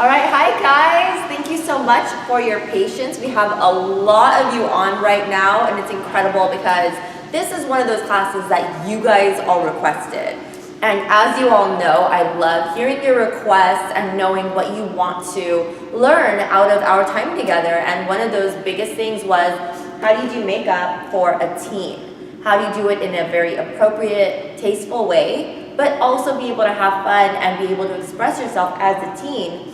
All right, hi guys. Thank you so much for your patience. We have a lot of you on right now, and it's incredible because this is one of those classes that you guys all requested. And as you all know, I love hearing your requests and knowing what you want to learn out of our time together. And one of those biggest things was, how do you do makeup for a teen? How do you do it in a very appropriate, tasteful way, but also be able to have fun and be able to express yourself as a teen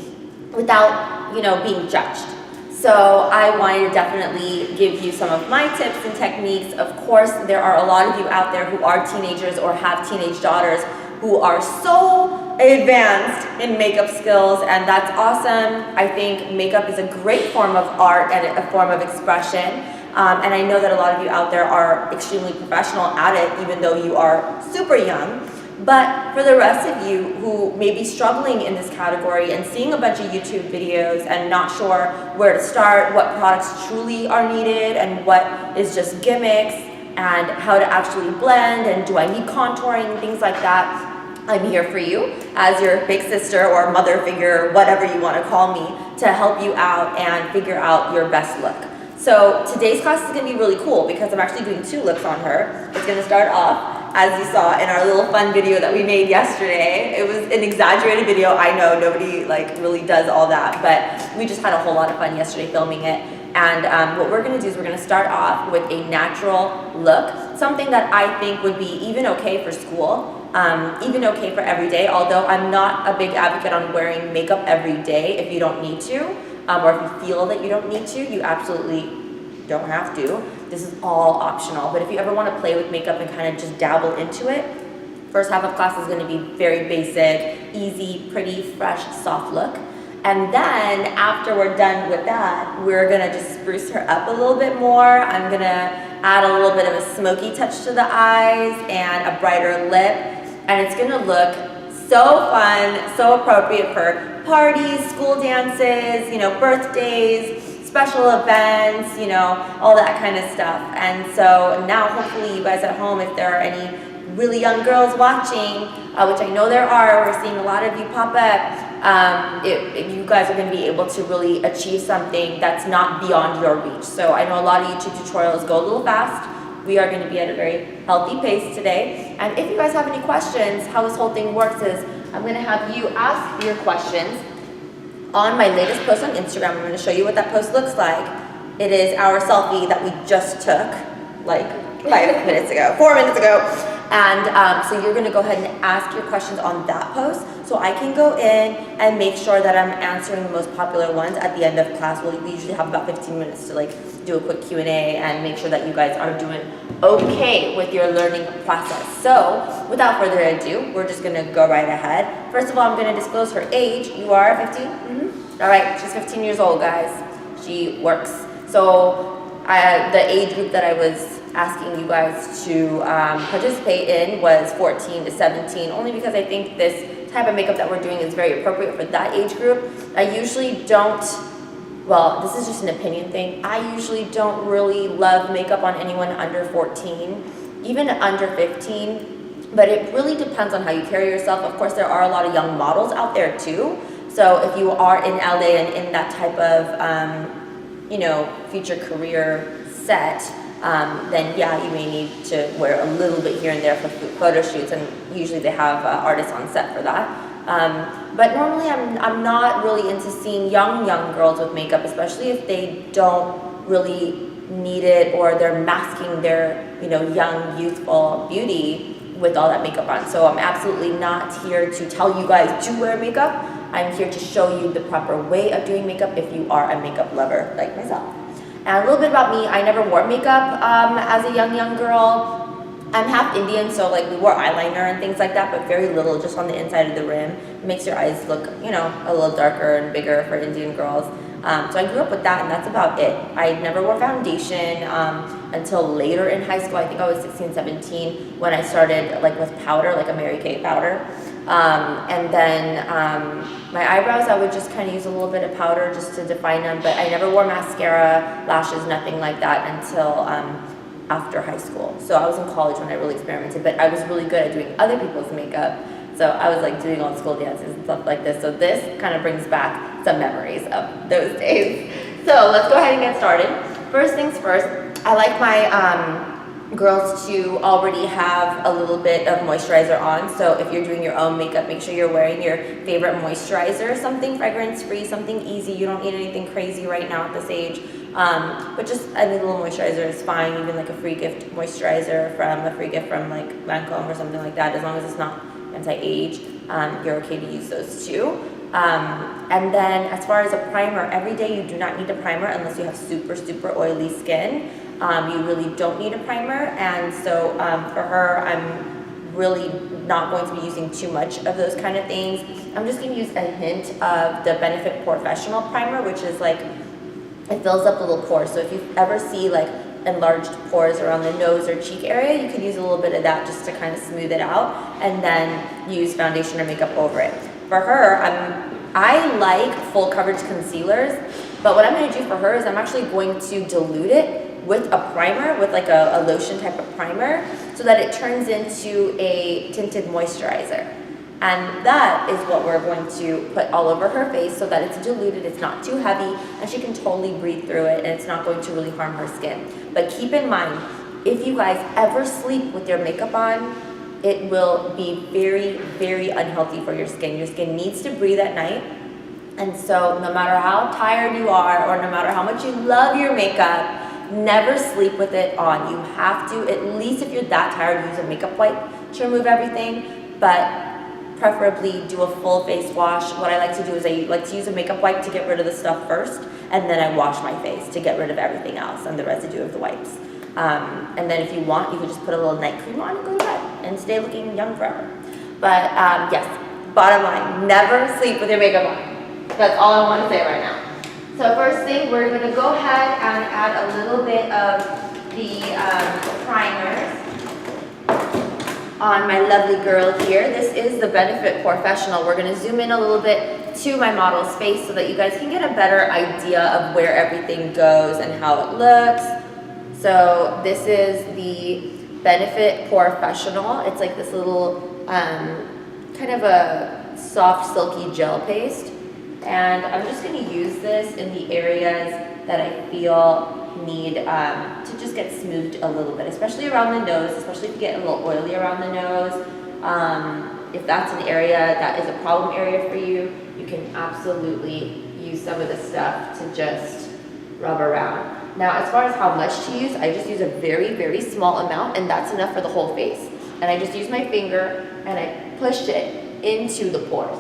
without, being judged. So I wanted to definitely give you some of my tips and techniques. Of course, there are a lot of you out there who are teenagers or have teenage daughters who are so advanced in makeup skills, and that's awesome. I think makeup is a great form of art and a form of expression. And I know that a lot of you out there are extremely professional at it, even though you are super young. But for the rest of you who may be struggling in this category and seeing a bunch of YouTube videos and not sure where to start, what products truly are needed and what is just gimmicks, and how to actually blend, and do I need contouring and things like that, I'm here for you as your big sister or mother figure, whatever you want to call me, to help you out and figure out your best look. So today's class is going to be really cool because I'm actually doing 2 looks on her. It's going to start off, as you saw in our little fun video that we made yesterday. It was an exaggerated video. I know nobody really does all that, but we just had a whole lot of fun yesterday filming it. And what we're going to do is we're going to start off with a natural look, something that I think would be even okay for school, even okay for every day, although I'm not a big advocate on wearing makeup every day if you don't need to, or if you feel that you don't need to. You absolutely don't have to. This is all optional, but if you ever want to play with makeup and kind of just dabble into it, first half of class is going to be very basic, easy, pretty, fresh, soft look. And then after we're done with that, we're going to just spruce her up a little bit more. I'm going to add a little bit of a smoky touch to the eyes and a brighter lip. And it's going to look so fun, so appropriate for parties, school dances, birthdays, special events, all that kind of stuff. And so now hopefully you guys at home, if there are any really young girls watching, which I know there are, we're seeing a lot of you pop up, you guys are going to be able to really achieve something that's not beyond your reach. So I know a lot of YouTube tutorials go a little fast. We are going to be at a very healthy pace today. And if you guys have any questions, how this whole thing works is I'm going to have you ask your questions on my latest post on Instagram. I'm going to show you what that post looks like. It is our selfie that we just took 5 minutes ago, 4 minutes ago. And so you're going to go ahead and ask your questions on that post so I can go in and make sure that I'm answering the most popular ones at the end of class. We usually have about 15 minutes to do a quick Q&A and make sure that you guys are doing okay with your learning process. So without further ado, we're just going to go right ahead. First of all, I'm going to disclose her age. You are 15? Mm-hmm. All right, she's 15 years old, guys. She works. So the age group that I was asking you guys to participate in was 14 to 17, only because I think this type of makeup that we're doing is very appropriate for that age group. I usually don't, well, this is just an opinion thing, I usually don't really love makeup on anyone under 14, even under 15, but it really depends on how you carry yourself. Of course, there are a lot of young models out there too, so if you are in LA and in that type of, future career set, then yeah, you may need to wear a little bit here and there for photo shoots, and usually they have artists on set for that. But normally I'm not really into seeing young girls with makeup, especially if they don't really need it or they're masking their young youthful beauty with all that makeup on. So I'm absolutely not here to tell you guys to wear makeup. I'm here to show you the proper way of doing makeup if you are a makeup lover like myself. And a little bit about me, I never wore makeup as a young girl. I'm half Indian, so we wore eyeliner and things like that, but very little, just on the inside of the rim. It makes your eyes look, a little darker and bigger for Indian girls. So I grew up with that, and that's about it. I never wore foundation until later in high school. I think I was 16, 17 when I started with powder, like a Mary Kay powder. And then my eyebrows, I would just kind of use a little bit of powder just to define them, but I never wore mascara, lashes, nothing like that until after high school. So I was in college when I really experimented, but I was really good at doing other people's makeup. So I was like doing all school dances and stuff like this. So this kind of brings back some memories of those days. So let's go ahead and get started. First things first, I like my girls to already have a little bit of moisturizer on. So if you're doing your own makeup, make sure you're wearing your favorite moisturizer, something fragrance-free, something easy. You don't need anything crazy right now at this age. But just any little moisturizer is fine, even like a free gift moisturizer from like Lancome or something like that, as long as it's not anti-age, you're okay to use those too. And then as far as a primer, every day you do not need a primer unless you have super, super oily skin. You really don't need a primer, and so for her, I'm really not going to be using too much of those kind of things. I'm just going to use a hint of the Benefit Professional Primer, which is like, it fills up little pores. So if you ever see like enlarged pores around the nose or cheek area, you can use a little bit of that just to kind of smooth it out, and then use foundation or makeup over it. For her, I like full coverage concealers, but what I'm going to do for her is I'm actually going to dilute it with a primer, with like a lotion type of primer, so that it turns into a tinted moisturizer. And that is what we're going to put all over her face so that it's diluted, it's not too heavy, and she can totally breathe through it, and it's not going to really harm her skin. But keep in mind, if you guys ever sleep with your makeup on, it will be very, very unhealthy for your skin. Your skin needs to breathe at night. And so no matter how tired you are, or no matter how much you love your makeup, never sleep with it on. You have to, at least if you're that tired, use a makeup wipe to remove everything, but preferably do a full face wash. What I like to do is I like to use a makeup wipe to get rid of the stuff first, and then I wash my face to get rid of everything else and the residue of the wipes. And then if you want, you can just put a little night cream on and go to bed and stay looking young forever. But yes, bottom line, never sleep with your makeup on. That's all I want to say right now. So first thing, we're going to go ahead and add a little bit of the primers on my lovely girl here. This is the Benefit Professional. We're going to zoom in a little bit to my model's face so that you guys can get a better idea of where everything goes and how it looks. So this is the Benefit Professional. It's like this little kind of a soft silky gel paste. And I'm just going to use this in the areas that I feel need to just get smoothed a little bit, especially around the nose, especially if you get a little oily around the nose. If that's an area that is a problem area for you, you can absolutely use some of this stuff to just rub around. Now, as far as how much to use, I just use a very, very small amount, and that's enough for the whole face. And I just use my finger and I push it into the pores.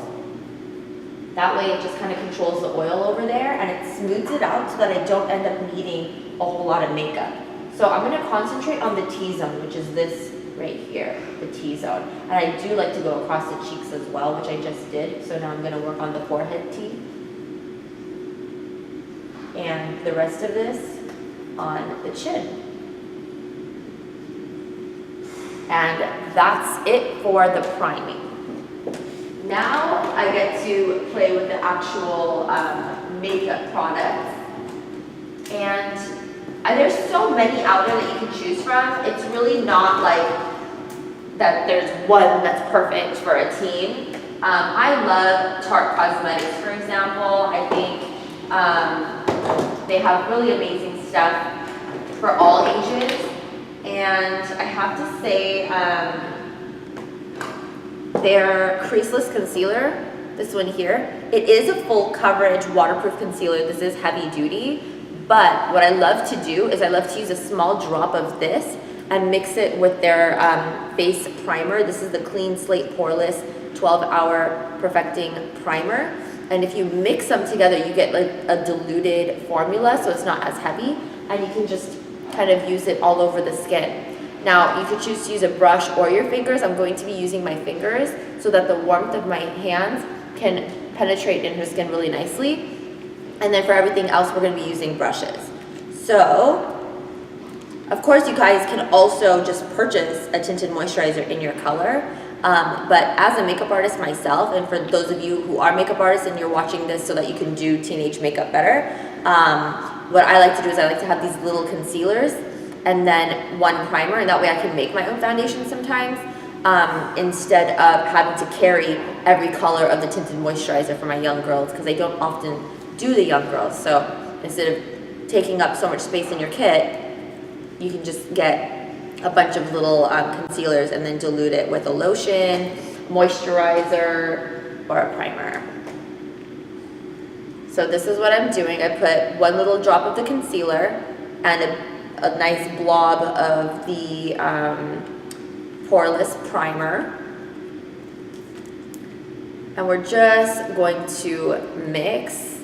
That way it just kind of controls the oil over there, and it smooths it out so that I don't end up needing a whole lot of makeup. So I'm going to concentrate on the T-zone, which is this right here, the T-zone. And I do like to go across the cheeks as well, which I just did. So now I'm going to work on the forehead T. And the rest of this on the chin. And that's it for the priming. Now I get to play with the actual makeup products. And there's so many out there that you can choose from. It's really not like that there's one that's perfect for a teen. I love Tarte Cosmetics, for example. I think they have really amazing stuff for all ages. And I have to say, their creaseless concealer, this one here, it is a full coverage waterproof concealer. This is heavy duty, but what I love to do is I love to use a small drop of this and mix it with their face primer. This is the Clean Slate Poreless 12-Hour Perfecting Primer. And if you mix them together, you get like a diluted formula, so it's not as heavy, and you can just kind of use it all over the skin. Now, you could choose to use a brush or your fingers. I'm going to be using my fingers so that the warmth of my hands can penetrate in her skin really nicely. And then for everything else, we're going to be using brushes. So, of course, you guys can also just purchase a tinted moisturizer in your color. But as a makeup artist myself, and for those of you who are makeup artists and you're watching this so that you can do teenage makeup better, what I like to do is I like to have these little concealers and then one primer, and that way I can make my own foundation sometimes. instead of having to carry every color of the tinted moisturizer for my young girls, because I don't often do the young girls. So instead of taking up so much space in your kit, you can just get a bunch of little concealers and then dilute it with a lotion, moisturizer, or a primer. So this is what I'm doing. I put one little drop of the concealer and a nice blob of the poreless primer. And we're just going to mix.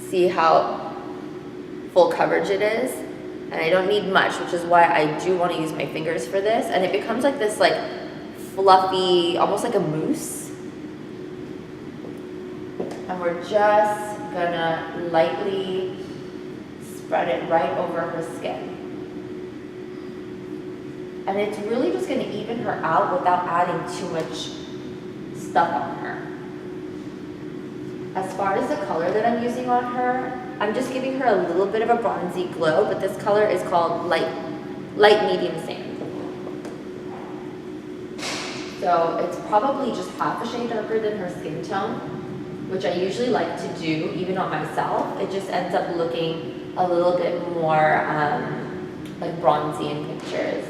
See how full coverage it is? And I don't need much, which is why I do want to use my fingers for this. And it becomes like this like fluffy, almost like a mousse. And we're just gonna lightly spread it right over her skin. And it's really just gonna even her out without adding too much stuff on her. As far as the color that I'm using on her, I'm just giving her a little bit of a bronzy glow, but this color is called light medium sand. So it's probably just half a shade darker than her skin tone, which I usually like to do even on myself. It just ends up looking a little bit more like bronzy in pictures,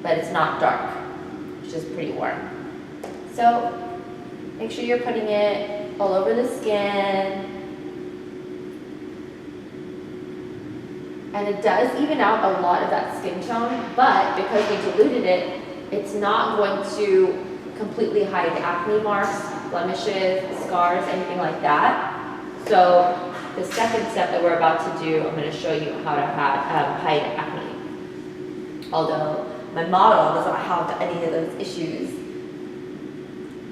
but it's not dark, it's just pretty warm. So make sure you're putting it all over the skin. And it does even out a lot of that skin tone, but because we diluted it, it's not going to completely hide acne marks, blemishes, scars, anything like that. So the second step that we're about to do, I'm going to show you how to hide acne. Although my model does not have any of those issues.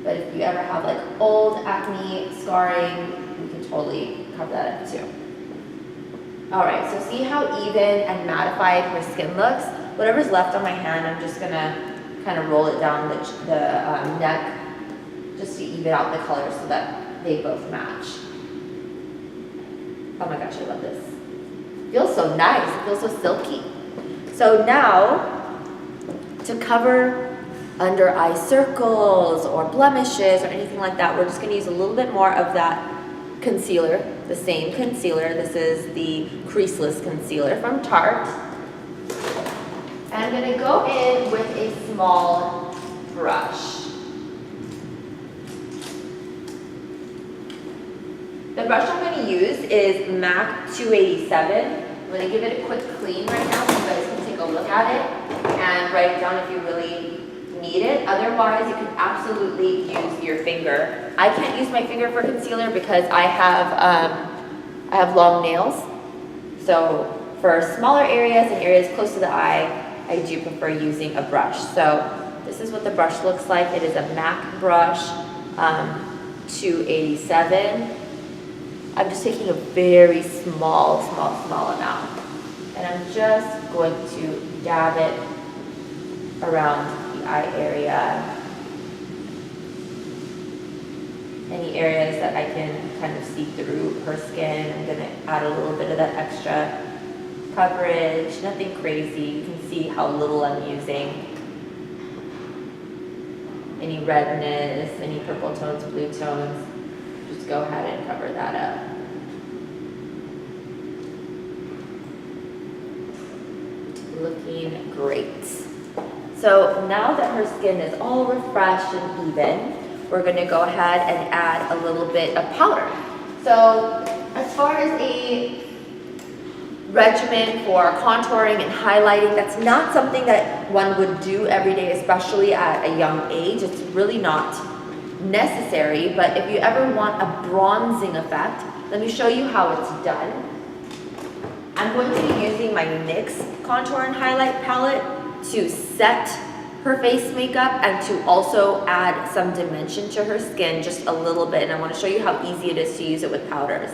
But if you ever have like old acne, scarring, we can totally cover that up too. All right, so see how even and mattified her skin looks? Whatever's left on my hand, I'm just gonna kind of roll it down the neck just to even out the colors so that they both match. Oh my gosh, I love this. It feels so nice, it feels so silky. So now, to cover under eye circles or blemishes or anything like that, we're just gonna use a little bit more of that concealer, the same concealer. This is the Creaseless Concealer from Tarte. And I'm gonna go in with a small brush. The brush I'm gonna use is MAC 287. I'm gonna give it a quick clean right now so you guys can take a look at it and write it down if you really need it. Otherwise, you can absolutely use your finger. I can't use my finger for concealer because I have long nails. So for smaller areas and areas close to the eye, I do prefer using a brush. So this is what the brush looks like. It is a MAC brush, 287. I'm just taking a very small amount. And I'm just going to dab it around the eye area. Any areas that I can kind of see through her skin, I'm gonna add a little bit of that extra coverage, nothing crazy. You can see how little I'm using. Any redness, any purple tones, blue tones, just go ahead and cover that up. Looking great. So now that her skin is all refreshed and even, we're gonna go ahead and add a little bit of powder. So as far as a regimen for contouring and highlighting, that's not something that one would do every day, especially at a young age. It's really not necessary, but if you ever want a bronzing effect, let me show you how it's done. I'm going to be using my NYX Contour and Highlight Palette to set her face makeup and to also add some dimension to her skin, just a little bit. And I want to show you how easy it is to use it with powders.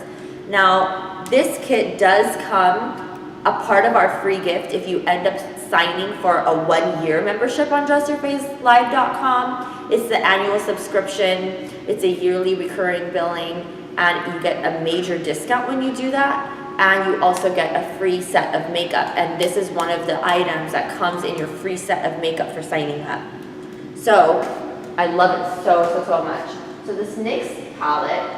Now, this kit does come a part of our free gift if you end up signing for a 1-year membership on DressYourFaceLive.com. It's the annual subscription. It's a yearly recurring billing, and you get a major discount when you do that. and you also get a free set of makeup. And this is one of the items that comes in your free set of makeup for signing up. So I love it so much. So this NYX palette,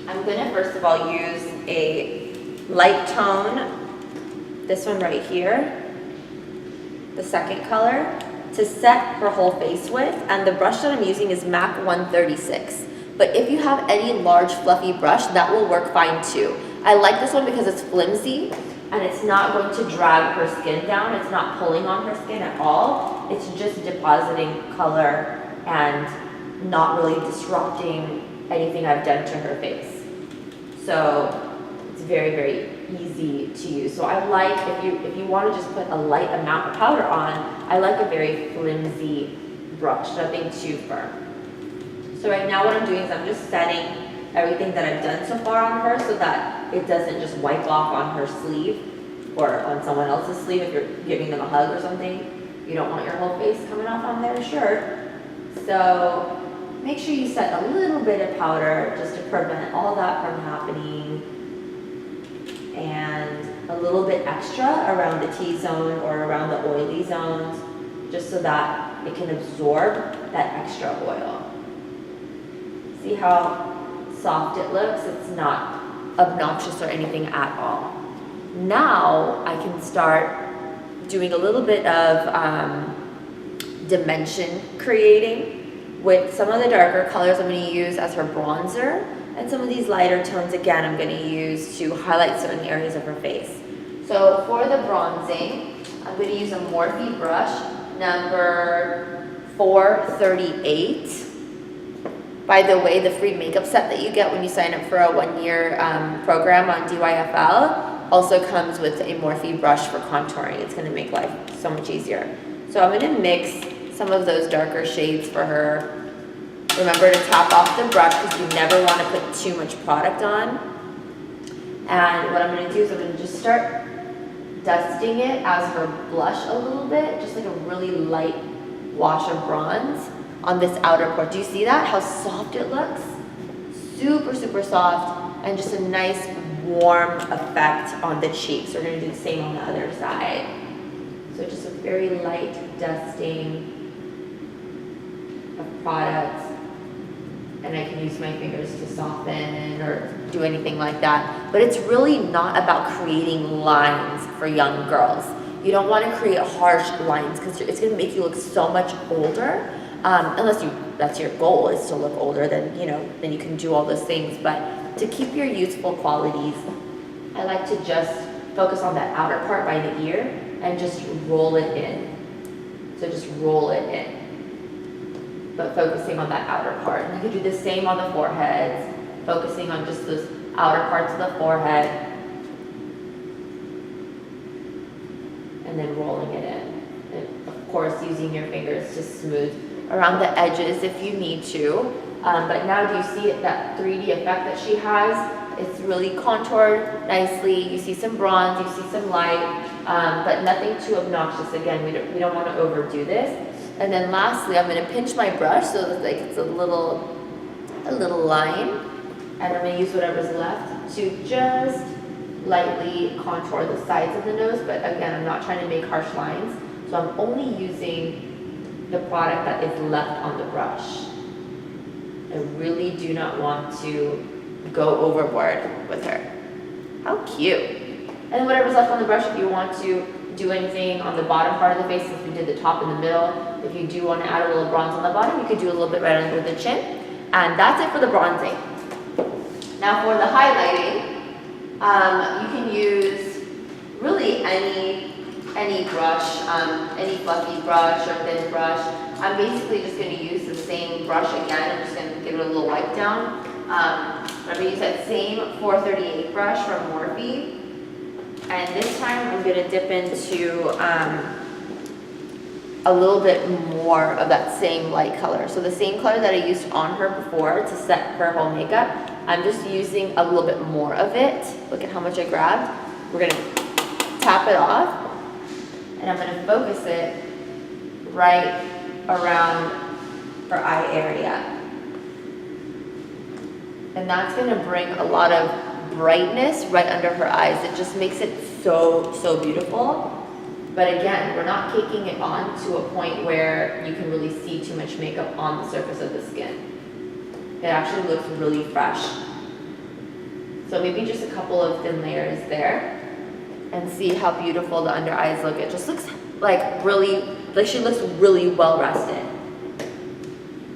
I'm gonna first of all use a light tone, this one right here, the second color, to set her whole face with, and the brush that I'm using is MAC 136. But if you have any large fluffy brush, that will work fine too. I like this one because it's flimsy and it's not going to drag her skin down. It's not pulling on her skin at all. It's just depositing color and not really disrupting anything I've done to her face. So it's very easy to use. So I like, if you want to just put a light amount of powder on, I like a very flimsy brush, nothing too firm. So right now what I'm doing is I'm just setting everything that I've done so far on her so that it doesn't just wipe off on her sleeve or on someone else's sleeve if you're giving them a hug or something. You don't want your whole face coming off on their shirt. So make sure you set a little bit of powder just to prevent all that from happening, and a little bit extra around the T-zone or around the oily zones, just so that it can absorb that extra oil. See how soft it looks? It's not obnoxious or anything at all. Now I can start doing a little bit of dimension creating with some of the darker colors I'm going to use as her bronzer, and some of these lighter tones again I'm going to use to highlight certain areas of her face. So for the bronzing, I'm going to use a Morphe brush number 438. By the way, the free makeup set that you get when you sign up for a 1-year program on DYFL also comes with a Morphe brush for contouring. It's going to make life so much easier. So I'm going to mix some of those darker shades for her. Remember to tap off the brush because you never want to put too much product on. And what I'm going to do is I'm going to just start dusting it as her blush a little bit, just like a really light wash of bronze on this outer part. Do you see that? How soft it looks? Super soft, and just a nice warm effect on the cheeks. We're going to do the same on the other side. So just a very light dusting of product, and I can use my fingers to soften or do anything like that. But it's really not about creating lines for young girls. You don't want to create harsh lines because it's going to make you look so much older. Unless that's your goal, is to look older, then you can do all those things. But to keep your youthful qualities, I like to just focus on that outer part by the ear and just roll it in. So just roll it in, but focusing on that outer part. And you can do the same on the forehead, focusing on just those outer parts of the forehead, and then rolling it in. And of course, using your fingers to smooth around the edges if you need to. But now do you see that 3D effect that she has? It's really contoured nicely. You see some bronze, you see some light, but nothing too obnoxious. Again, we don't want to overdo this. And then lastly, I'm going to pinch my brush so that like it's a little line, and I'm going to use whatever's left to just lightly contour the sides of the nose. But again, I'm not trying to make harsh lines, so I'm only using the product that is left on the brush. I really do not want to go overboard with her. How cute. And whatever's left on the brush, if you want to do anything on the bottom part of the face, since we did the top and the middle, if you do want to add a little bronze on the bottom, you could do a little bit right under the chin. And that's it for the bronzing. Now for the highlighting, you can use really any brush, any fluffy brush or thin brush. I'm basically just going to use the same brush again. I'm just going to give it a little wipe down. I'm going to use that same 438 brush from Morphe. And this time I'm going to dip into a little bit more of that same light color. So the same color that I used on her before to set her whole makeup, I'm just using a little bit more of it. Look at how much I grabbed. We're going to tap it off. And I'm going to focus it right around her eye area. And that's going to bring a lot of brightness right under her eyes. It just makes it so, so beautiful. But again, we're not caking it on to a point where you can really see too much makeup on the surface of the skin. It actually looks really fresh. So maybe just a couple of thin layers there, and see how beautiful the under eyes look. It just looks like really, like she looks really well rested.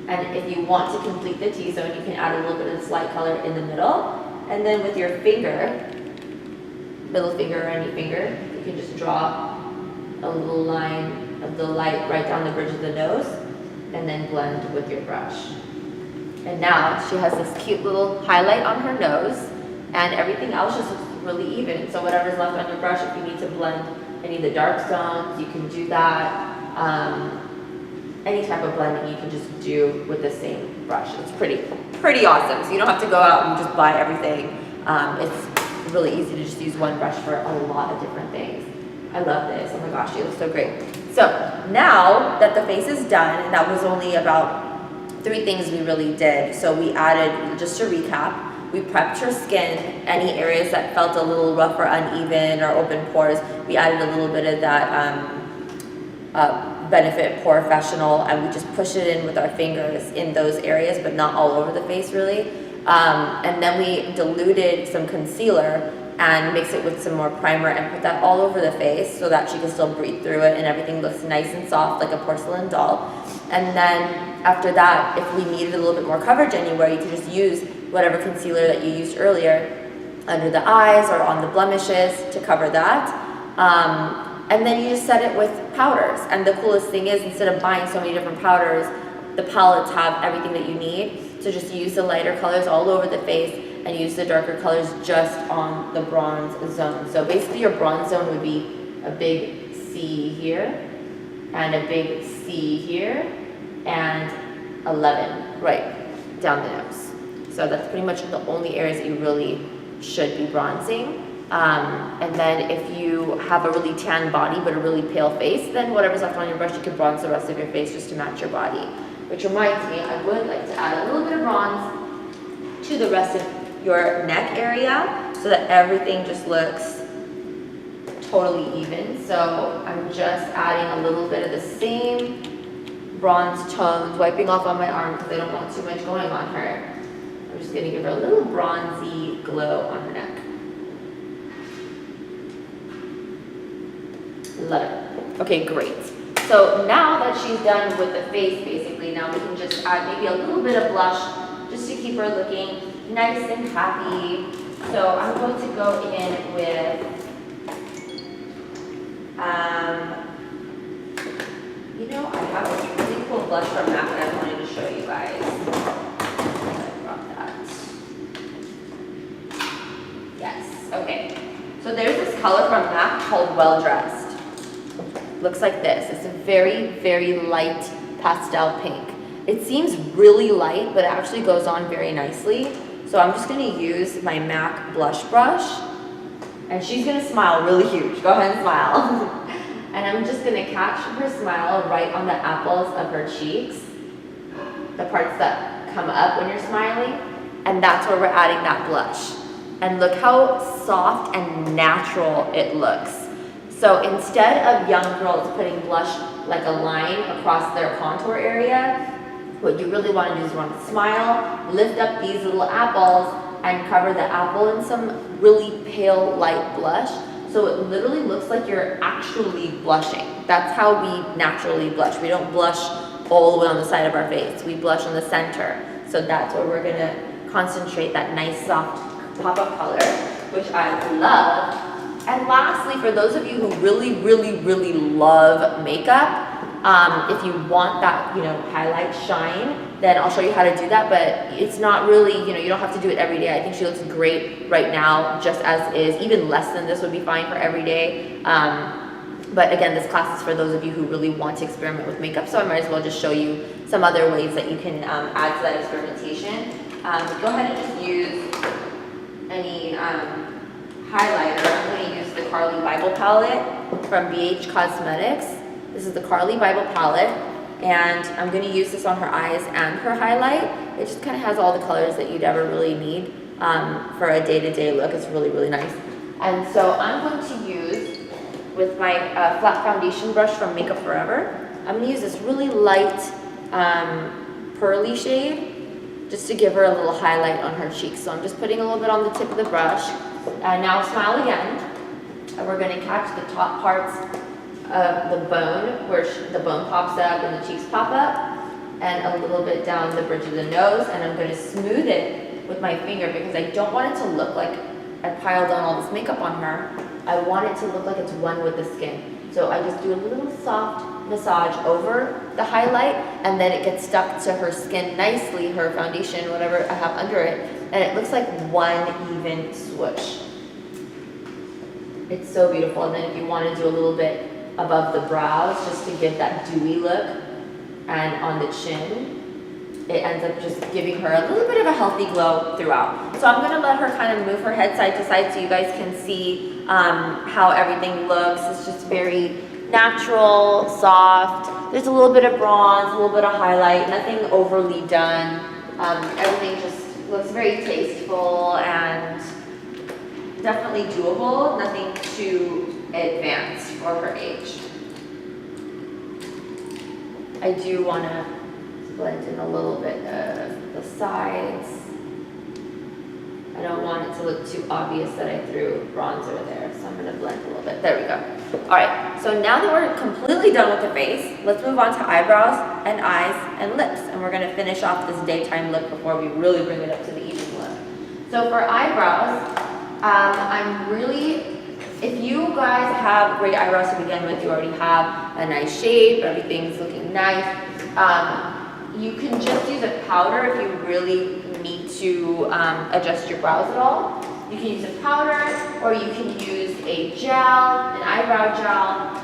And if you want to complete the T-zone, you can add a little bit of slight color in the middle. And then with your finger, middle finger or any finger, you can just draw a little line of the light right down the bridge of the nose, and then blend with your brush. And now she has this cute little highlight on her nose, and everything else just looks really even. So whatever's left on your brush, if you need to blend any of the dark zones, you can do that. Any type of blending you can just do with the same brush. It's pretty awesome. So you don't have to go out and just buy everything. It's really easy to just use one brush for a lot of different things. I love this. Oh my gosh, she looks so great. So now that the face is done, and that was only about 3 things we really did. So we added, just to recap, we prepped her skin, any areas that felt a little rough or uneven or open pores, we added a little bit of that Benefit POREfessional, and we just push it in with our fingers in those areas, but not all over the face really. And then we diluted some concealer and mix it with some more primer and put that all over the face so that she can still breathe through it and everything looks nice and soft like a porcelain doll. And then after that, if we needed a little bit more coverage anywhere, you can just use whatever concealer that you used earlier under the eyes or on the blemishes to cover that. And then you just set it with powders. And the coolest thing is, instead of buying so many different powders, the palettes have everything that you need. So just use the lighter colors all over the face and use the darker colors just on the bronze zone. So basically your bronze zone would be a big C here, and a big C here, and 11 right down the nose. So that's pretty much the only areas that you really should be bronzing. And then if you have a really tan body but a really pale face, then whatever's left on your brush, you can bronze the rest of your face just to match your body. Which reminds me, I would like to add a little bit of bronze to the rest of your neck area so that everything just looks totally even. So I'm just adding a little bit of the same bronze tones, wiping off on my arm because I don't want too much going on her. I'm just going to give her a little bronzy glow on her neck. Love it. Okay, great. So now that she's done with the face, basically, now we can just add maybe a little bit of blush just to keep her looking nice and happy. So I'm going to go in with, you know, I have this really cool blush from MAC that I wanted to show you guys. I brought that. Yes, okay. So there's this color from MAC called Well Dressed. Looks like this. It's a very, very light pastel pink. It seems really light, but it actually goes on very nicely. So I'm just going to use my MAC blush brush, and she's going to smile really huge. Go ahead and smile. And I'm just going to catch her smile right on the apples of her cheeks, the parts that come up when you're smiling, and that's where we're adding that blush. And look how soft and natural it looks. So instead of young girls putting blush like a line across their contour area, what you really want to do is you want to smile, lift up these little apples, and cover the apple in some really pale light blush. So it literally looks like you're actually blushing. That's how we naturally blush. We don't blush all the way on the side of our face. We blush in the center. So that's where we're going to concentrate that nice soft pop-up color, which I love. And lastly, for those of you who really, really, really love makeup, if you want that, you know, highlight shine, then I'll show you how to do that. But it's not really, you know, you don't have to do it every day. I think she looks great right now, just as is. Even less than this would be fine for every day. But again, this class is for those of you who really want to experiment with makeup. So I might as well just show you some other ways that you can add to that experimentation. Go ahead and just use any highlighter. I'm going to use the Carli Bybel palette from BH Cosmetics. This is the Carli Bybel palette, and I'm going to use this on her eyes and her highlight. It just kind of has all the colors that you'd ever really need for a day-to-day look. It's really, really nice. And so I'm going to use, with my flat foundation brush from Makeup Forever, I'm going to use this really light pearly shade just to give her a little highlight on her cheeks. So I'm just putting a little bit on the tip of the brush. And now smile again. And we're going to catch the top parts of the bone, where the bone pops up and the cheeks pop up, and a little bit down the bridge of the nose. And I'm going to smooth it with my finger because I don't want it to look like I piled on all this makeup on her. I want it to look like it's one with the skin. So I just do a little soft massage over the highlight, and then it gets stuck to her skin nicely, her foundation, whatever I have under it, and it looks like one even swoosh. It's so beautiful. And then if you want to do a little bit above the brows just to give that dewy look, and on the chin, it ends up just giving her a little bit of a healthy glow throughout. So I'm going to let her kind of move her head side to side so you guys can see how everything looks. It's just very natural, soft. There's a little bit of bronze, a little bit of highlight, nothing overly done. Everything just looks very tasteful and definitely doable, nothing too advanced for her age. I do want to blend in a little bit of the sides. I don't want it to look too obvious that I threw bronzer there, so I'm going to blend a little bit. There we go. All right, so now that we're completely done with the face, let's move on to eyebrows and eyes and lips, and we're going to finish off this daytime look before we really bring it up to the evening look. So for eyebrows, if you guys have great eyebrows to begin with, you already have a nice shape, everything's looking nice, you can just use a powder if you really need to adjust your brows at all. You can use a powder, or you can use a gel, an eyebrow gel.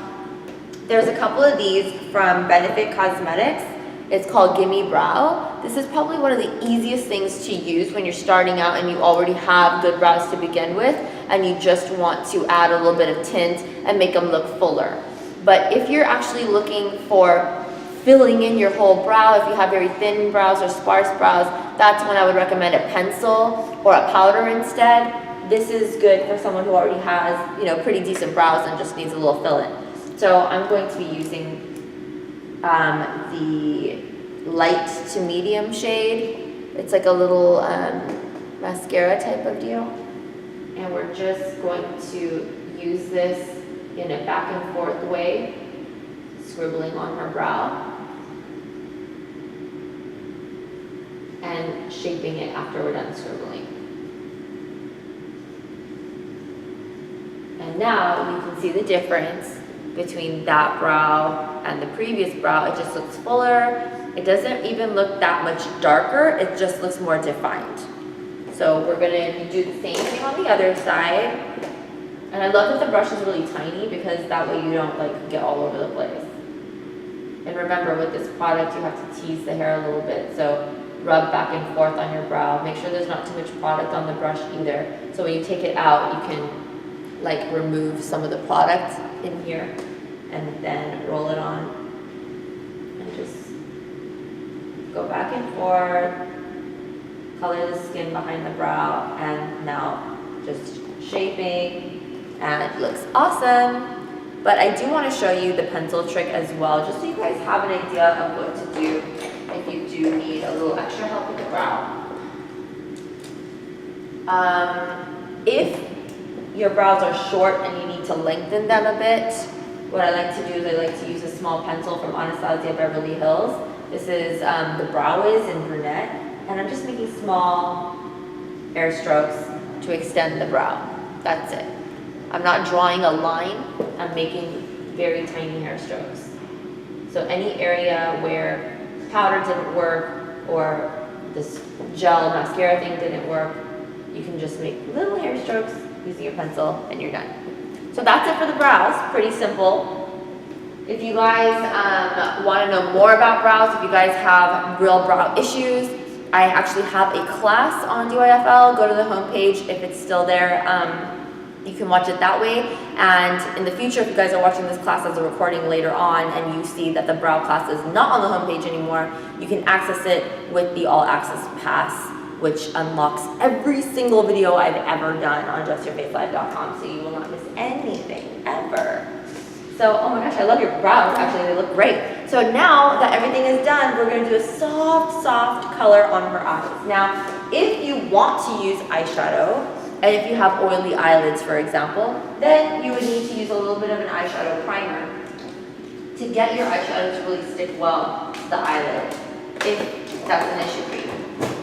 There's a couple of these from Benefit Cosmetics. It's called Gimme Brow. This is probably one of the easiest things to use when you're starting out and you already have good brows to begin with, and you just want to add a little bit of tint and make them look fuller. But if you're actually looking for filling in your whole brow, if you have very thin brows or sparse brows, that's when I would recommend a pencil or a powder instead. This is good for someone who already has, pretty decent brows and just needs a little fill-in. So I'm going to be using the light to medium shade. It's like a little mascara type of deal. And we're just going to use this in a back and forth way, scribbling on her brow and shaping it after we're done scribbling. And now you can see the difference between that brow and the previous brow. It just looks fuller. It doesn't even look that much darker. It just looks more defined. So we're gonna do the same thing on the other side. And I love that the brush is really tiny because that way you don't get all over the place. And remember, with this product, you have to tease the hair a little bit. So rub back and forth on your brow. Make sure there's not too much product on the brush either. So when you take it out, you can remove some of the product in here and then roll it on. And just go back and forth, color the skin behind the brow, and now just shaping, and it looks awesome. But I do want to show you the pencil trick as well, just so you guys have an idea of what to do if you do need a little extra help with the brow. If your brows are short and you need to lengthen them a bit, what I like to do is I like to use a small pencil from Anastasia Beverly Hills. This is the Brow Wiz in brunette, and I'm just making small air strokes to extend the brow. That's it. I'm not drawing a line, I'm making very tiny hair strokes. So any area where powder didn't work or this gel mascara thing didn't work, you can just make little hair strokes using your pencil and you're done. So that's it for the brows, pretty simple. If you guys want to know more about brows, if you guys have real brow issues, I actually have a class on DYFL. Go to the homepage if it's still there. You can watch it that way. And in the future, if you guys are watching this class as a recording later on and you see that the brow class is not on the homepage anymore, you can access it with the All Access Pass which unlocks every single video I've ever done on justyourfacelive.com, so you will not miss anything ever. So, oh my gosh, I love your brows. Actually, they look great. So now that everything is done, we're going to do a soft, soft color on her eyes. Now, if you want to use eyeshadow, and if you have oily eyelids, for example, then you would need to use a little bit of an eyeshadow primer to get your eyeshadow to really stick well to the eyelid, if that's an issue for you.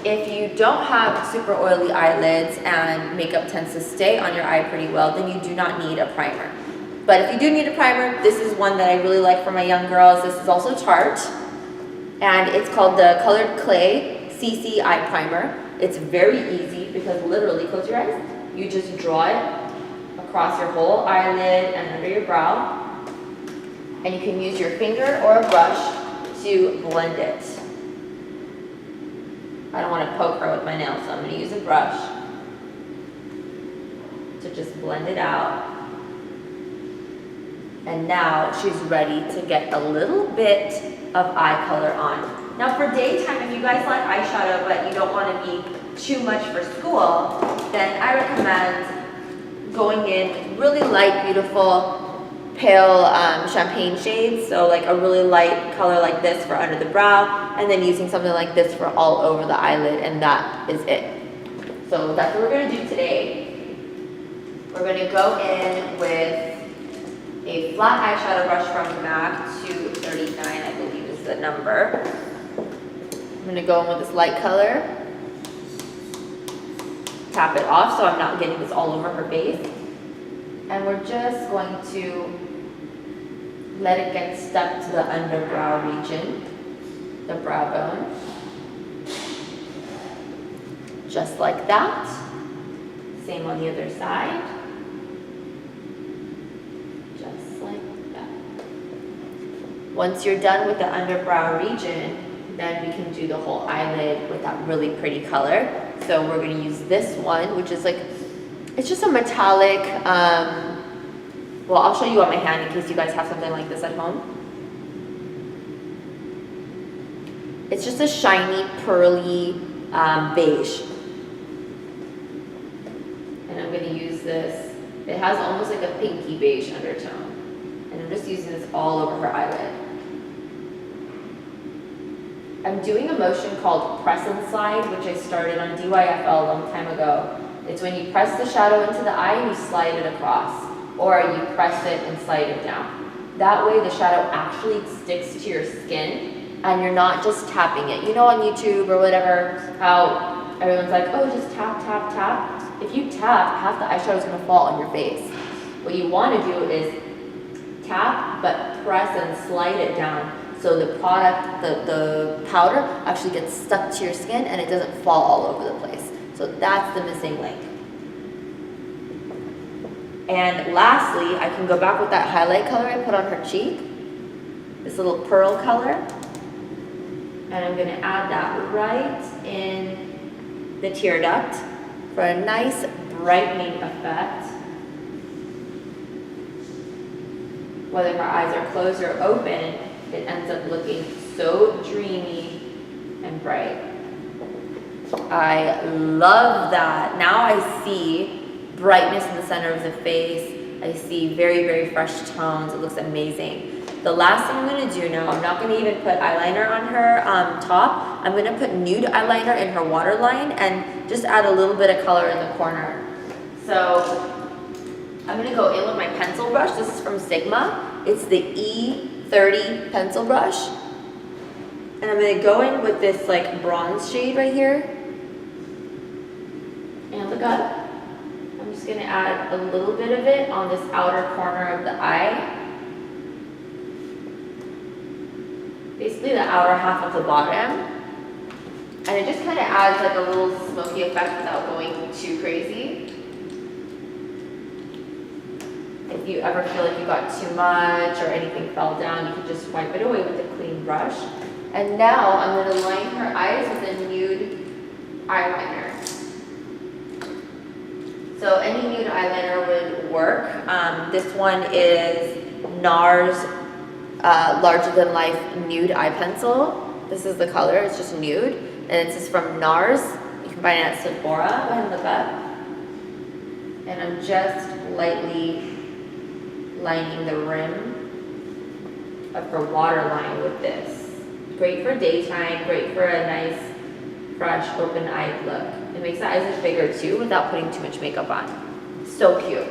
If you don't have super oily eyelids and makeup tends to stay on your eye pretty well, then you do not need a primer. But if you do need a primer, this is one that I really like for my young girls. This is also Tarte, and it's called the Colored Clay CC Eye Primer. It's very easy because literally, close your eyes, you just draw it across your whole eyelid and under your brow, and you can use your finger or a brush to blend it. I don't want to poke her with my nails, so I'm going to use a brush to just blend it out. And now she's ready to get a little bit of eye color on. Now for daytime, if you guys like eyeshadow but you don't want to be too much for school, then I recommend going in with really light, beautiful, pale champagne shades. So like a really light color like this for under the brow, and then using something like this for all over the eyelid, and that is it. So that's what we're going to do today. We're going to go in with a flat eyeshadow brush from MAC 239, I believe is the number. I'm going to go in with this light color. Tap it off so I'm not getting this all over her face. And we're just going to let it get stuck to the underbrow region, the brow bone. Just like that. Same on the other side. Once you're done with the underbrow region, then we can do the whole eyelid with that really pretty color. So we're going to use this one, which is like, it's just a metallic, well, I'll show you on my hand in case you guys have something like this at home. It's just a shiny, pearly beige. And I'm going to use this. It has almost like a pinky beige undertone. And I'm just using this all over her eyelid. I'm doing a motion called press and slide, which I started on DYFL a long time ago. It's when you press the shadow into the eye and you slide it across, or you press it and slide it down. That way the shadow actually sticks to your skin and you're not just tapping it. You know, on YouTube or whatever, how everyone's like, oh, just tap, tap, tap. If you tap, half the eyeshadow is gonna fall on your face. What you wanna do is tap, but press and slide it down. So the product, the powder actually gets stuck to your skin and it doesn't fall all over the place. So that's the missing link. And lastly, I can go back with that highlight color I put on her cheek, this little pearl color. And I'm gonna add that right in the tear duct for a nice brightening effect. Whether her eyes are closed or open, it ends up looking so dreamy and bright. I love that. Now I see brightness in the center of the face. I see very, very fresh tones. It looks amazing. The last thing I'm going to do now, I'm not going to even put eyeliner on her top. I'm going to put nude eyeliner in her waterline and just add a little bit of color in the corner. So I'm going to go in with my pencil brush. This is from Sigma. It's the E30 pencil brush. And I'm going to go in with this like bronze shade right here. And look up. I'm just going to add a little bit of it on this outer corner of the eye. Basically the outer half of the bottom. And it just kind of adds like a little smoky effect without going too crazy. If you ever feel like you got too much or anything fell down, you can just wipe it away with a clean brush. And now I'm going to line her eyes with a nude eyeliner. So any nude eyeliner would work. This one is NARS Larger Than Life Nude Eye Pencil. This is the color, it's just nude. And this is from NARS. You can buying it at Sephora. Go ahead and look up. And I'm just lightly lining the rim of her waterline with this. Great for daytime, great for a nice, fresh, open-eyed look. It makes the eyes look bigger too without putting too much makeup on. So cute.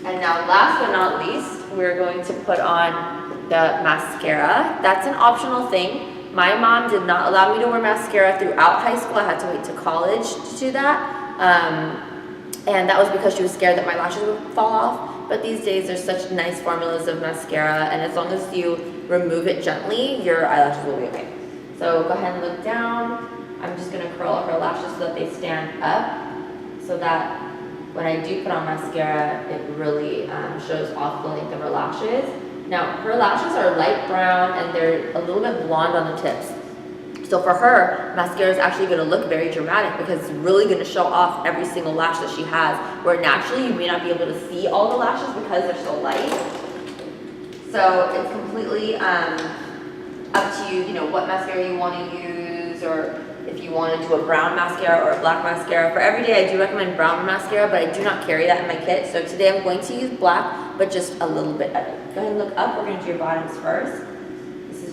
And now last but not least, we're going to put on the mascara. That's an optional thing. My mom did not allow me to wear mascara throughout high school. I had to wait to college to do that. And that was because she was scared that my lashes would fall off. But these days there's such nice formulas of mascara, and as long as you remove it gently, your eyelashes will be okay. So go ahead and look down. I'm just gonna curl her lashes so that they stand up, so that when I do put on mascara, it really shows off the length of her lashes. Now, her lashes are light brown and they're a little bit blonde on the tips. So for her, mascara is actually going to look very dramatic because it's really going to show off every single lash that she has, where naturally you may not be able to see all the lashes because they're so light. So it's completely up to you, you know, what mascara you want to use, or if you want to do a brown mascara or a black mascara. For every day, I do recommend brown mascara, but I do not carry that in my kit. So today I'm going to use black, but just a little bit of it. Go ahead and look up. We're going to do your bottoms first.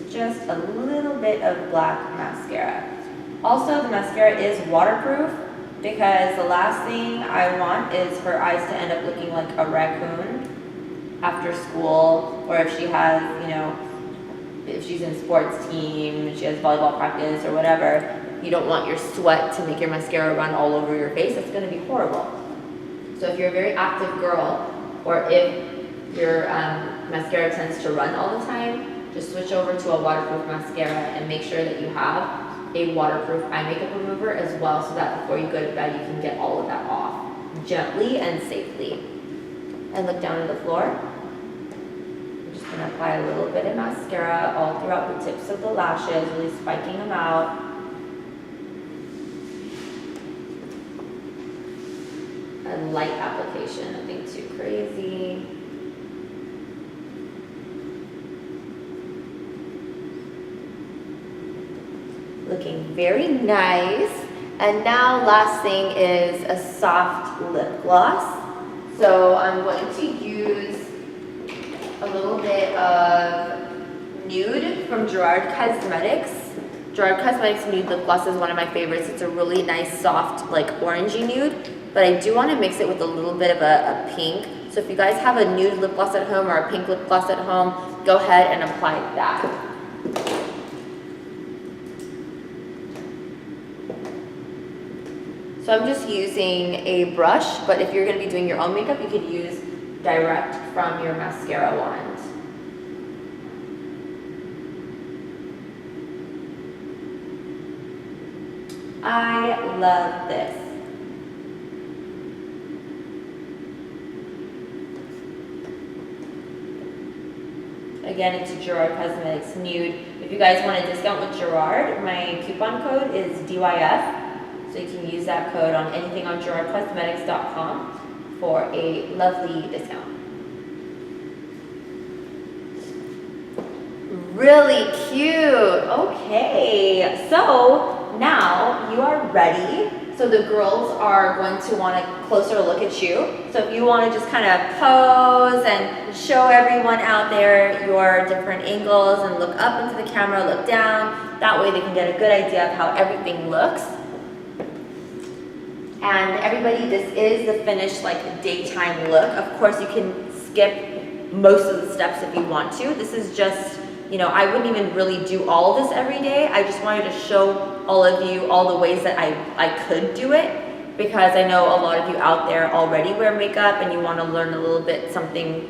Just a little bit of black mascara. Also, the mascara is waterproof because the last thing I want is her eyes to end up looking like a raccoon after school, or if she has, you know, if she's in a sports team, she has volleyball practice or whatever, you don't want your sweat to make your mascara run all over your face. That's going to be horrible. So if you're a very active girl, or if your mascara tends to run all the time, just switch over to a waterproof mascara and make sure that you have a waterproof eye makeup remover as well, so that before you go to bed you can get all of that off gently and safely. And look down at the floor. I'm just going to apply a little bit of mascara all throughout the tips of the lashes, really spiking them out. A light application, nothing too crazy. Looking very nice. And now last thing is a soft lip gloss. So I'm going to use a little bit of Nude from Gerard Cosmetics. Gerard Cosmetics Nude Lip Gloss is one of my favorites. It's a really nice soft like orangey nude, but I do want to mix it with a little bit of a pink. So if you guys have a nude lip gloss at home or a pink lip gloss at home, go ahead and apply that. So I'm just using a brush, but if you're going to be doing your own makeup, you could use direct from your mascara wand. I love this. Again, it's Gerard Cosmetics Nude. If you guys want a discount with Gerard, my coupon code is DYF. So you can use that code on anything on GerardCosmetics.com for a lovely discount. Really cute. Okay, so now you are ready. So the girls are going to want a closer look at you. So if you want to just kind of pose and show everyone out there your different angles and look up into the camera, look down, that way they can get a good idea of how everything looks. And everybody, this is the finished like daytime look. Of course, you can skip most of the steps if you want to. This is just, you know, I wouldn't even really do all of this every day. I just wanted to show all of you all the ways that I could do it, because I know a lot of you out there already wear makeup and you want to learn a little bit something,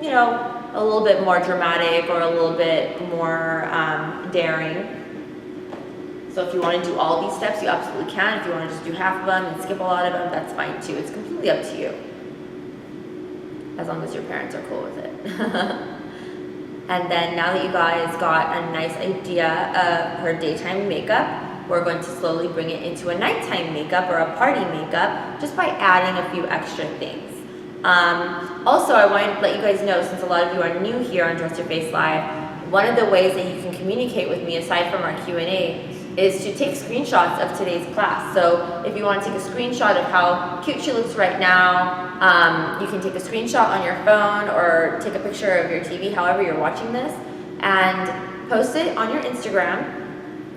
you know, a little bit more dramatic or a little bit more daring. So if you want to do all these steps, you absolutely can. If you want to just do half of them and skip a lot of them, that's fine too. It's completely up to you, as long as your parents are cool with it. And then now that you guys got a nice idea of her daytime makeup, we're going to slowly bring it into a nighttime makeup or a party makeup just by adding a few extra things. Also, I wanted to let you guys know, since a lot of you are new here on Dress Your Face Live, one of the ways that you can communicate with me aside from our Q&A is to take screenshots of today's class. So if you want to take a screenshot of how cute she looks right now, you can take a screenshot on your phone or take a picture of your TV, however you're watching this, and post it on your Instagram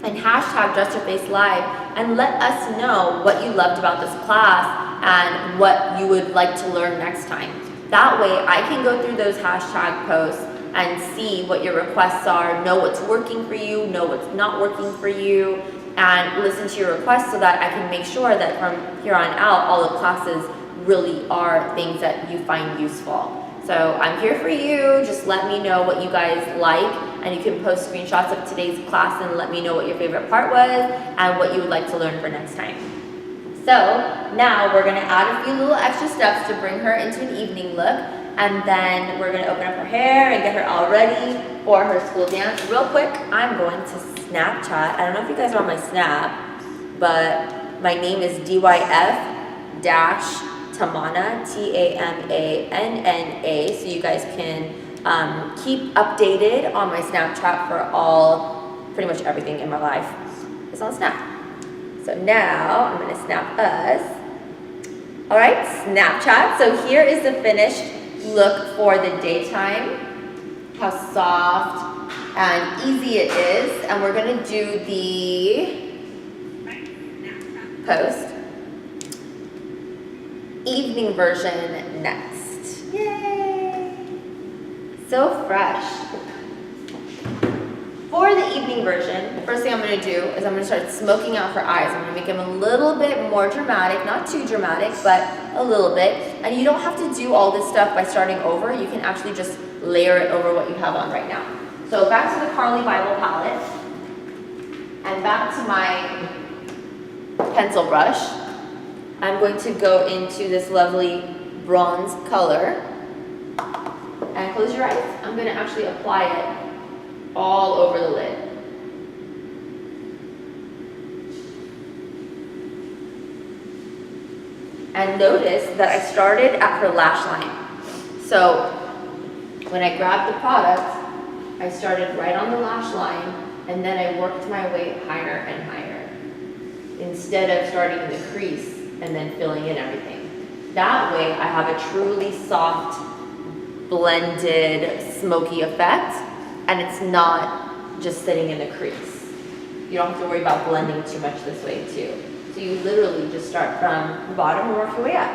and hashtag Dress Your Face Live and let us know what you loved about this class and what you would like to learn next time. That way I can go through those hashtag posts and see what your requests are, know what's working for you, know what's not working for you, and listen to your requests so that I can make sure that from here on out, all the classes really are things that you find useful. So I'm here for you. Just let me know what you guys like, and you can post screenshots of today's class and let me know what your favorite part was and what you would like to learn for next time. So now we're gonna add a few little extra steps to bring her into an evening look, and then we're gonna open up her hair and get her all ready for her school dance. Real quick, I'm going to Snapchat. I don't know if you guys are on my Snap, but my name is DYF-Tamana, Tamanna, so you guys can keep updated on my Snapchat for pretty much everything in my life is on Snap. So now I'm gonna snap us. All right, Snapchat. So here is the finished look for the daytime. How soft and easy it is. And we're gonna do the post evening version next. Yay! So fresh. For the evening version, the first thing I'm going to do is I'm going to start smoking out her eyes. I'm going to make them a little bit more dramatic, not too dramatic, but a little bit. And you don't have to do all this stuff by starting over. You can actually just layer it over what you have on right now. So back to the Carly Bible palette, and back to my pencil brush. I'm going to go into this lovely bronze color. And close your eyes. I'm going to actually apply it all over the lid. And notice that I started at her lash line. So when I grabbed the product, I started right on the lash line, and then I worked my way higher and higher, instead of starting in the crease and then filling in everything. That way I have a truly soft, blended, smoky effect, and it's not just sitting in the crease. You don't have to worry about blending too much this way too. So you literally just start from the bottom and work your way up.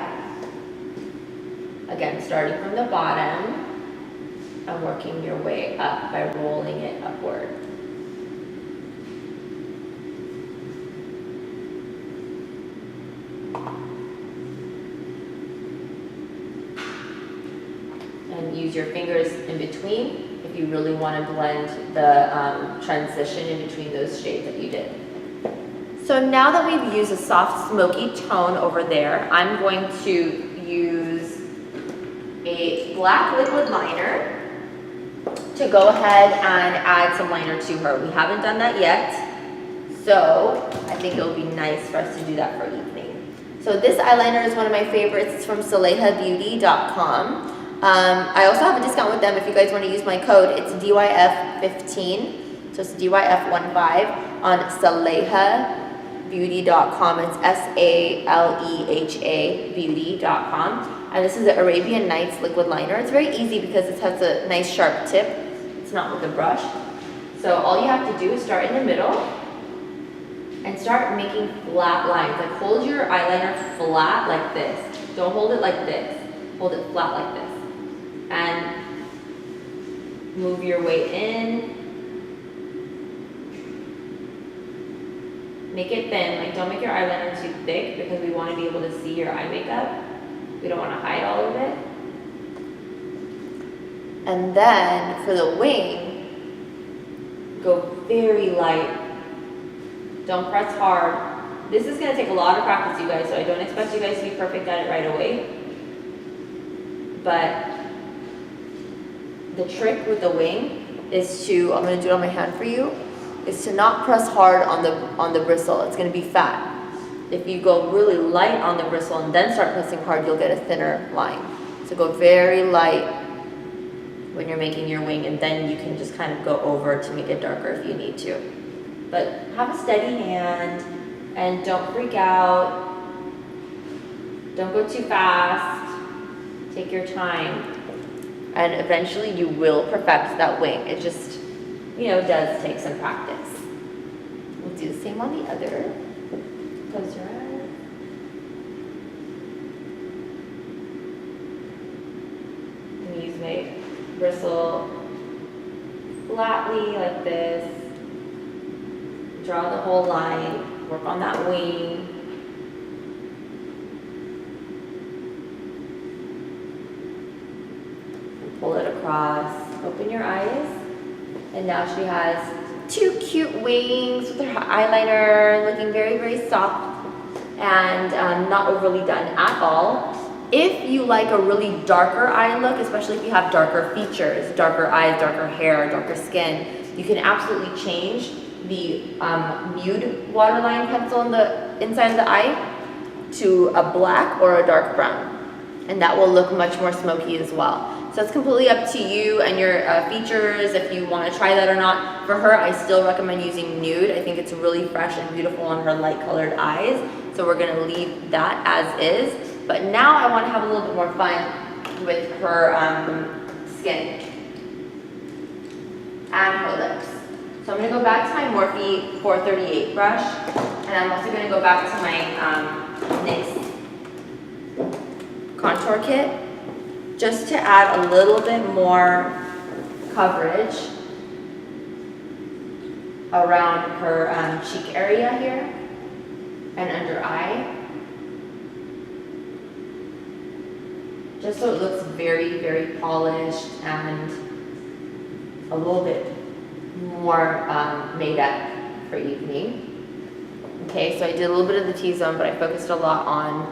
Again, starting from the bottom and working your way up by rolling it upward. And use your fingers in between if you really want to blend the transition in between those shades that you did. So now that we've used a soft smoky tone over there, I'm going to use a black liquid liner to go ahead and add some liner to her. We haven't done that yet, so I think it'll be nice for us to do that for evening. So this eyeliner is one of my favorites. It's from SalehaBeauty.com. I also have a discount with them if you guys want to use my code. It's DYF15, so it's DYF15 on SalehaBeauty.com. It's SALEHA beauty.com. And this is the Arabian Nights liquid liner. It's very easy because it has a nice sharp tip. It's not with a brush. So all you have to do is start in the middle and start making flat lines. Like hold your eyeliner flat like this. Don't hold it like this. Hold it flat like this. And move your way in. Make it thin, like don't make your eyeliner too thick because we want to be able to see your eye makeup. We don't want to hide all of it. And then for the wing, go very light. Don't press hard. This is going to take a lot of practice, you guys, so I don't expect you guys to be perfect at it right away. But the trick with the wing is to, I'm going to do it on my hand for you, is to not press hard on the bristle. It's going to be fat. If you go really light on the bristle and then start pressing hard, you'll get a thinner line. So go very light when you're making your wing, and then you can just kind of go over to make it darker if you need to. But have a steady hand and don't freak out. Don't go too fast. Take your time. And eventually you will perfect that wing. It just, does take some practice. We'll do the same on the other. Close your eyes. I'm going to use my bristle flatly like this. Draw the whole line. Work on that wing. And pull it across. Open your eyes. And now she has 2 cute wings with her eyeliner, looking very, very soft and not overly done at all. If you like a really darker eye look, especially if you have darker features, darker eyes, darker hair, darker skin, you can absolutely change the nude waterline pencil on the inside of the eye to a black or a dark brown. And that will look much more smoky as well. So it's completely up to you and your features if you want to try that or not. For her, I still recommend using nude. I think it's really fresh and beautiful on her light colored eyes. So we're going to leave that as is. But now I want to have a little bit more fun with her skin and her lips. So I'm going to go back to my Morphe 438 brush. And I'm also going to go back to my NYX contour kit, just to add a little bit more coverage around her cheek area here and under eye, just so it looks very, very polished and a little bit more made up for evening. Okay, so I did a little bit of the T-zone, but I focused a lot on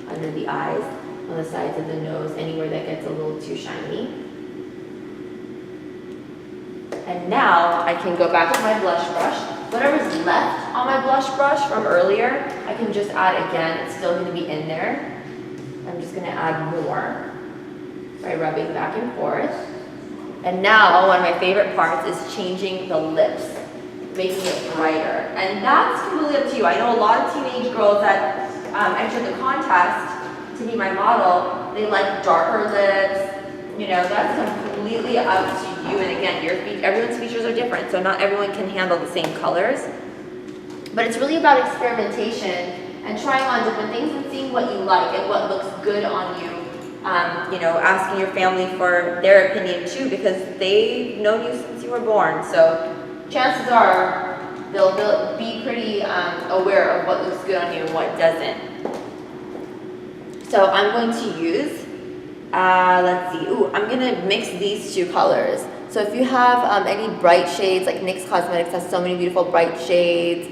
under the eyes, on the sides of the nose, anywhere that gets a little too shiny. And now I can go back to my blush brush. Whatever's left on my blush brush from earlier, I can just add again. It's still going to be in there. I'm just going to add more by rubbing back and forth. And now one of my favorite parts is changing the lips, making it brighter. And that's completely up to you. I know a lot of teenage girls that enter the contest to be my model, they like darker lips. That's completely up to you. And again, everyone's features are different, so not everyone can handle the same colors. But it's really about experimentation and trying on different things and seeing what you like and what looks good on you. Asking your family for their opinion too, because they've known you since you were born. So chances are they'll be pretty aware of what looks good on you and what doesn't. So I'm going to use, I'm going to mix these 2 colors. So if you have any bright shades, like NYX Cosmetics has so many beautiful bright shades,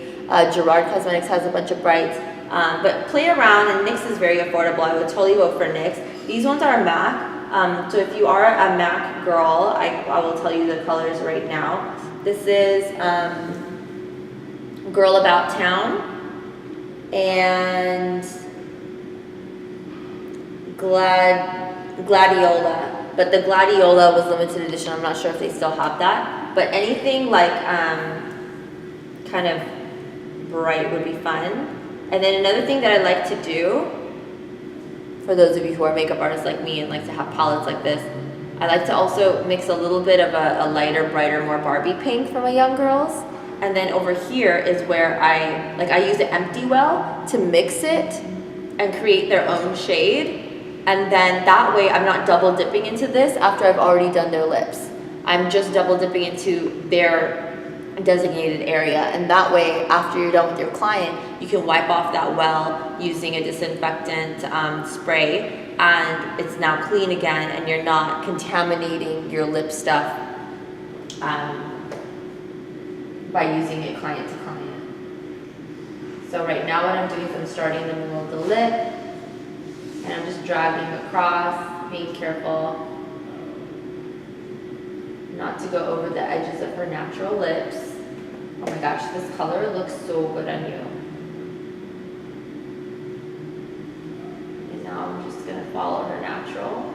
Gerard Cosmetics has a bunch of brights, but play around, and NYX is very affordable. I would totally go for NYX. These ones are MAC, so if you are a MAC girl, I will tell you the colors right now. This is Girl About Town and Gladiola, but the Gladiola was limited edition. I'm not sure if they still have that, but anything like kind of bright would be fun. And then another thing that I like to do, for those of you who are makeup artists like me and like to have palettes like this, I like to also mix a little bit of a lighter, brighter, more Barbie pink for my young girls. And then over here is where I use the Empty Well to mix it and create their own shade. And then that way I'm not double dipping into this after I've already done their lips. I'm just double dipping into their designated area. And that way, after you're done with your client, you can wipe off that well using a disinfectant spray, and it's now clean again, and you're not contaminating your lip stuff by using it client to client. So right now what I'm doing is I'm starting in the middle of the lip, and I'm just dragging across, being careful not to go over the edges of her natural lips. Oh my gosh, this color looks so good on you. And now I'm just gonna follow her natural.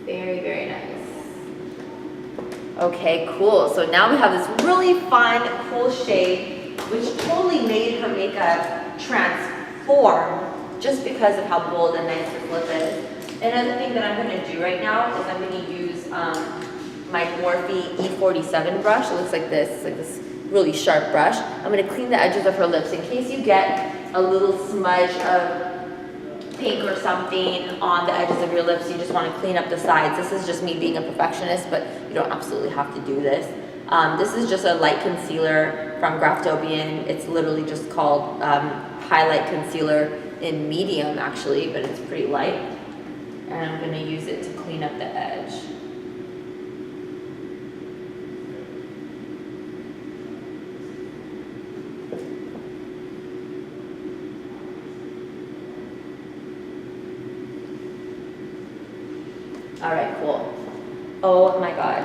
Very, very nice. Okay, cool. So now we have this really fun, cool shade, which totally made her makeup transform just because of how bold and nice her lip is. Another thing that I'm going to do right now is I'm going to use my Morphe E47 brush. It looks like this. It's like this really sharp brush. I'm going to clean the edges of her lips in case you get a little smudge of pink or something on the edges of your lips. You just want to clean up the sides. This is just me being a perfectionist, but you don't absolutely have to do this. This is just a light concealer from Graftobian. It's literally just called highlight concealer in medium actually, but it's pretty light. And I'm going to use it to clean up the edge. All right, cool. Oh my God,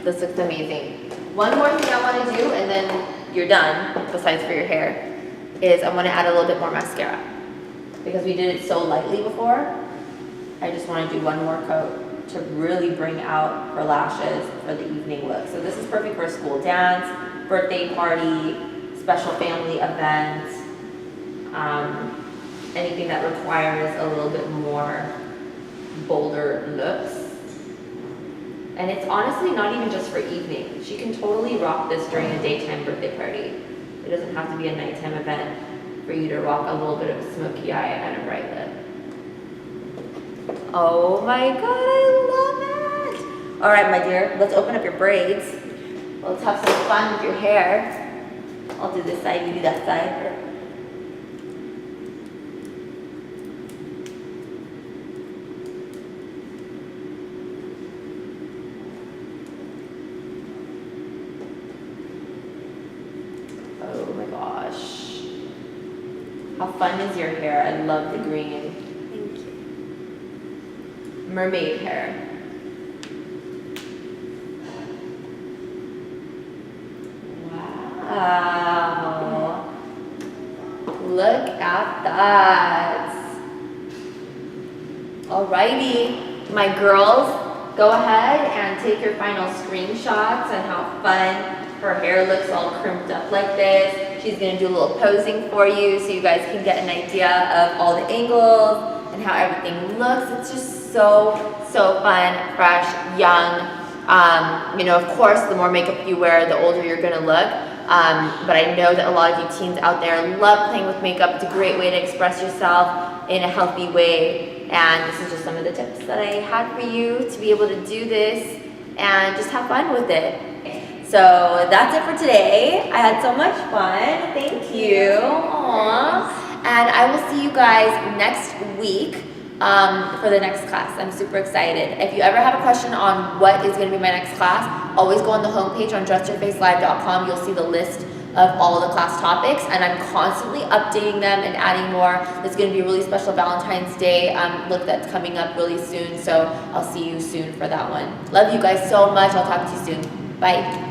this looks amazing. One more thing I want to do, and then you're done, besides for your hair, is I want to add a little bit more mascara. Because we did it so lightly before, I just want to do one more coat to really bring out her lashes for the evening look. So this is perfect for a school dance, birthday party, special family event, anything that requires a little bit more bolder looks. And it's honestly not even just for evening. She can totally rock this during a daytime birthday party. It doesn't have to be a nighttime event for you to rock a little bit of a smoky eye and a bright lip. Oh my God, I love it. All right, my dear, let's open up your braids. Let's have some fun with your hair. I'll do this side, you do that side. Oh my gosh. How fun is your hair? I love the green. Thank you. Mermaid hair. Wow. Look at that. Alrighty, my girls, go ahead and take your final screenshots on how fun her hair looks all crimped up like this. She's gonna do a little posing for you so you guys can get an idea of all the angles and how everything looks. It's just so fun, fresh, young. You know, of course, the more makeup you wear, the older you're gonna look. But I know that a lot of you teens out there love playing with makeup. It's a great way to express yourself in a healthy way. And this is just some of the tips that I had for you to be able to do this and just have fun with it. So that's it for today. I had so much fun. Thank you. Aww. And I will see you guys next week for the next class. I'm super excited. If you ever have a question on what is going to be my next class, always go on the homepage on dressyourfacelive.com. You'll see the list of all the class topics, and I'm constantly updating them and adding more. There's going to be a really special Valentine's Day look that's coming up really soon, so I'll see you soon for that one. Love you guys so much. I'll talk to you soon. Bye.